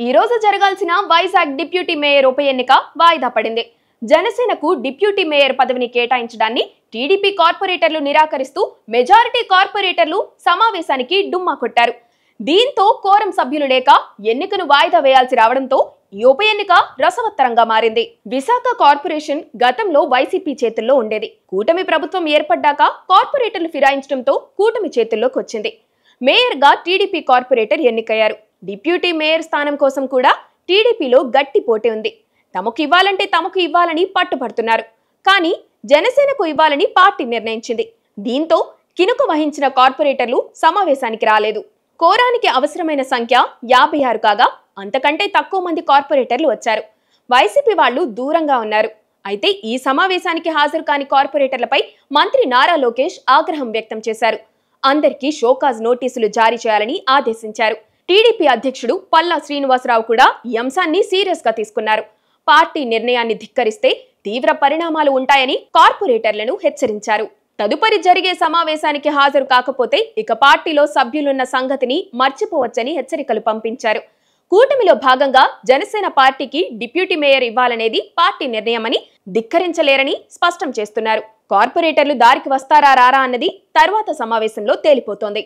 ఈ రోజు జరగాల్సిన వైజాగ్ డిప్యూటీ మేయర్ ఉప ఎన్నిక వాయిదా పడింది. జనసేనకు డిప్యూటీ మేయర్ పదవిని కేటాయించడాన్ని టీడీపీ కార్పొరేటర్లు నిరాకరిస్తూ మెజారిటీ కార్పొరేటర్లు సమావేశానికి డుమ్మా కొట్టారు. దీంతో కోరం సభ్యులు లేక ఎన్నికను వాయిదా వేయాల్సి రావడంతో ఈ ఉప ఎన్నిక రసవత్తరంగా మారింది. విశాఖ కార్పొరేషన్ గతంలో వైసీపీ చేతుల్లో ఉండేది. కూటమి ప్రభుత్వం ఏర్పడ్డాక కార్పొరేటర్లు ఫిరాయించడంతో కూటమి చేతుల్లోకి వచ్చింది. మేయర్ గా టీడీపీ కార్పొరేటర్ ఎన్నికయ్యారు. డిప్యూటీ మేయర్ స్థానం కోసం కూడా టీడీపీలో గట్టి పోటీ ఉంది. తమకు ఇవ్వాలని పట్టుపడుతున్నారు. కానీ జనసేనకు ఇవ్వాలని పార్టీ నిర్ణయించింది. దీంతో కినుక వహించిన కార్పొరేటర్లు సమావేశానికి రాలేదు. కోరానికి అవసరమైన సంఖ్య 56 కాగా అంతకంటే తక్కువ మంది కార్పొరేటర్లు వచ్చారు. వైసీపీ వాళ్లు దూరంగా ఉన్నారు. అయితే ఈ సమావేశానికి హాజరు కాని కార్పొరేటర్లపై మంత్రి నారా లోకేష్ ఆగ్రహం వ్యక్తం చేశారు. అందరికీ షోకాజ్ నోటీసులు జారీ చేయాలని ఆదేశించారు. టీడీపీ అధ్యక్షుడు పల్లా శ్రీనివాసరావు కూడా ఈ అంశాన్ని సీరియస్ గా తీసుకున్నారు. పార్టీ నిర్ణయాన్ని ధిక్కరిస్తే తీవ్ర పరిణామాలు ఉంటాయని కార్పొరేటర్లను హెచ్చరించారు. తదుపరి జరిగే సమావేశానికి హాజరు కాకపోతే ఇక పార్టీలో సభ్యులున్న సంగతిని మర్చిపోవచ్చని హెచ్చరికలు పంపించారు. కూటమిలో భాగంగా జనసేన పార్టీకి డిప్యూటీ మేయర్ ఇవ్వాలనేది పార్టీ నిర్ణయమని ధిక్కరించలేరని స్పష్టం చేస్తున్నారు. కార్పొరేటర్లు దారికి వస్తారా రారా అన్నది తర్వాత సమావేశంలో తేలిపోతోంది.